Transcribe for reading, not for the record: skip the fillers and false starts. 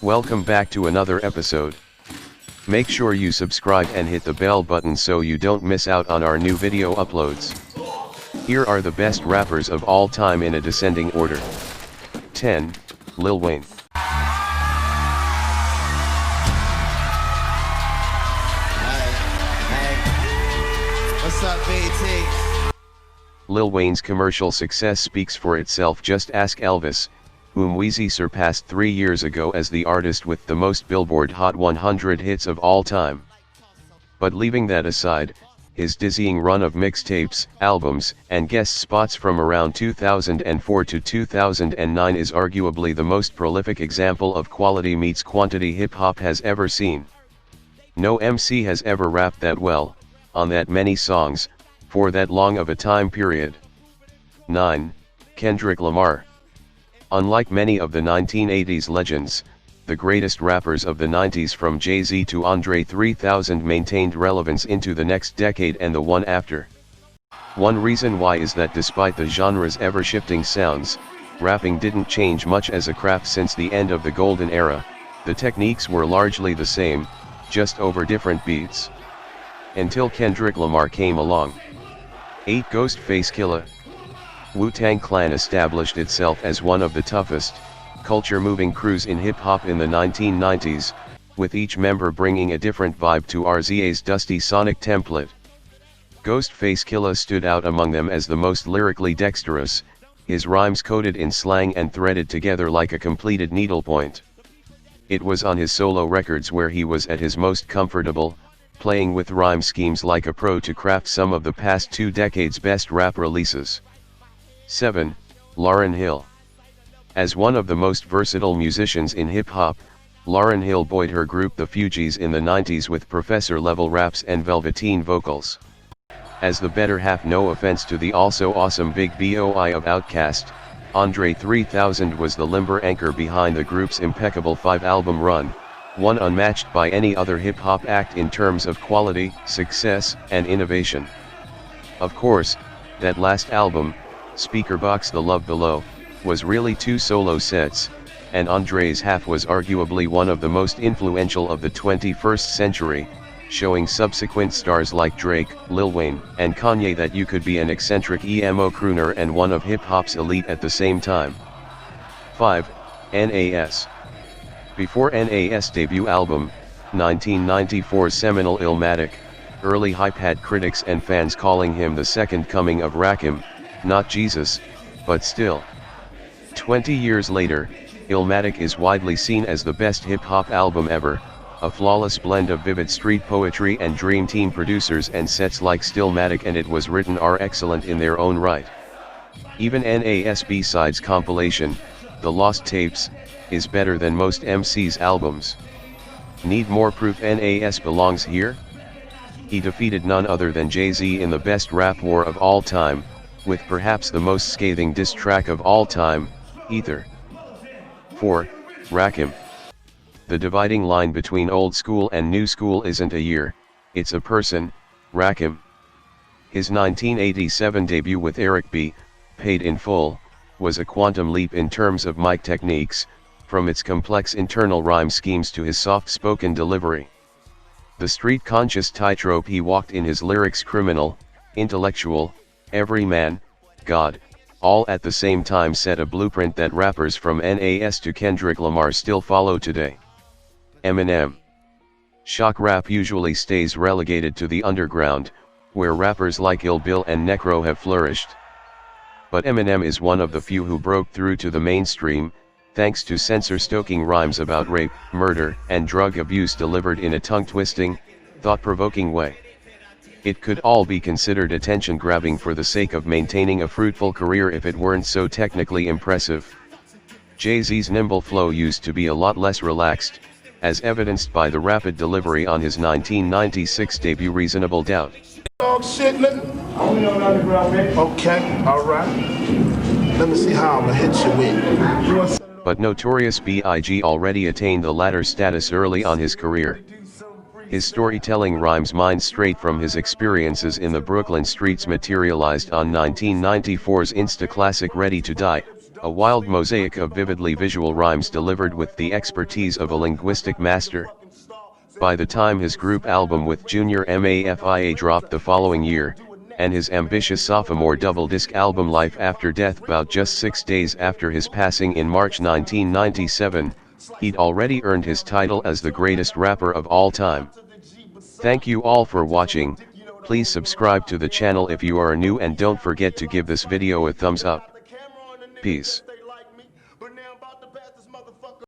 Welcome back to another episode. Make sure you subscribe and hit the bell button so you don't miss out on our new video uploads. Here are the best rappers of all time in a descending order. 10. Lil Wayne. What's up, BT? Lil Wayne's commercial success speaks for itself. Just ask Elvis, whom Weezy surpassed 3 years ago as the artist with the most Billboard Hot 100 hits of all time. But leaving that aside, his dizzying run of mixtapes, albums, and guest spots from around 2004 to 2009 is arguably the most prolific example of quality meets quantity hip-hop has ever seen. No MC has ever rapped that well, on that many songs, for that long of a time period. 9. Kendrick Lamar. Unlike many of the 1980s legends, the greatest rappers of the 90s from Jay-Z to Andre 3000 maintained relevance into the next decade and the one after. One reason why is that despite the genre's ever-shifting sounds, rapping didn't change much as a craft since the end of the golden era. The techniques were largely the same, just over different beats. Until Kendrick Lamar came along. 8. Ghostface Killah. Wu-Tang Clan established itself as one of the toughest, culture-moving crews in hip-hop in the 1990s, with each member bringing a different vibe to RZA's dusty sonic template. Ghostface Killah stood out among them as the most lyrically dexterous, his rhymes coded in slang and threaded together like a completed needlepoint. It was on his solo records where he was at his most comfortable, playing with rhyme schemes like a pro to craft some of the past 2 decades' best rap releases. 7. Lauryn Hill. As one of the most versatile musicians in hip-hop, Lauryn Hill buoyed her group The Fugees in the 90s with professor-level raps and velveteen vocals. As the better half, no offense to the also awesome Big Boi of Outkast, Andre 3000 was the limber anchor behind the group's impeccable 5-album run, one unmatched by any other hip-hop act in terms of quality, success, and innovation. Of course, that last album, Speakerboxxx The Love Below, was really 2 solo sets, and Andre's half was arguably one of the most influential of the 21st century, showing subsequent stars like Drake, Lil Wayne, and Kanye that you could be an eccentric emo crooner and one of hip-hop's elite at the same time. 5. Nas. Before Nas' debut album, 1994's seminal Illmatic, early hype had critics and fans calling him the second coming of Rakim, not Jesus, but still. 20 years later, Illmatic is widely seen as the best hip-hop album ever, a flawless blend of vivid street poetry and Dream Team producers, and sets like Stillmatic and It Was Written are excellent in their own right. Even Nas' B-Sides compilation, The Lost Tapes, is better than most MC's albums. Need more proof Nas belongs here? He defeated none other than Jay-Z in the best rap war of all time, with perhaps the most scathing diss track of all time, Ether. 4. Rakim. The dividing line between old school and new school isn't a year, it's a person, Rakim. His 1987 debut with Eric B., Paid in Full, was a quantum leap in terms of mic techniques, from its complex internal rhyme schemes to his soft-spoken delivery. The street-conscious tightrope he walked in his lyrics, criminal, intellectual, everyman, God, all at the same time, set a blueprint that rappers from Nas to Kendrick Lamar still follow today. Eminem. Shock rap usually stays relegated to the underground, where rappers like Ill Bill and Necro have flourished. But Eminem is one of the few who broke through to the mainstream, thanks to censor-stoking rhymes about rape, murder, and drug abuse delivered in a tongue-twisting, thought-provoking way. It could all be considered attention-grabbing for the sake of maintaining a fruitful career if it weren't so technically impressive. Jay-Z's nimble flow used to be a lot less relaxed, as evidenced by the rapid delivery on his 1996 debut Reasonable Doubt. Dog shit, nigga. Okay, alright. Let me see how I'ma hit you with. But Notorious B.I.G. already attained the latter status early on his career. His storytelling rhymes mined straight from his experiences in the Brooklyn streets materialized on 1994's Insta classic Ready to Die, a wild mosaic of vividly visual rhymes delivered with the expertise of a linguistic master. By the time his group album with Junior Mafia dropped the following year, and his ambitious sophomore double-disc album Life After Death about just 6 days after his passing in March 1997, he'd already earned his title as the greatest rapper of all time. Thank you all for watching. Please subscribe to the channel if you are new and don't forget to give this video a thumbs up. Peace.